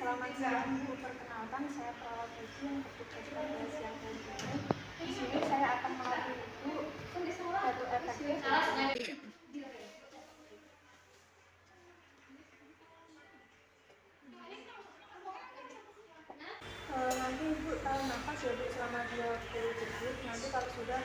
Selamat siang Bu, perkenalkan saya perawat Uci yang bertugas pada siang hari ini. Di sini saya akan melatih Ibu batu efektif. Nanti Ibu tahu nafas ya Bu selama 20 detik. Nanti kalau sudah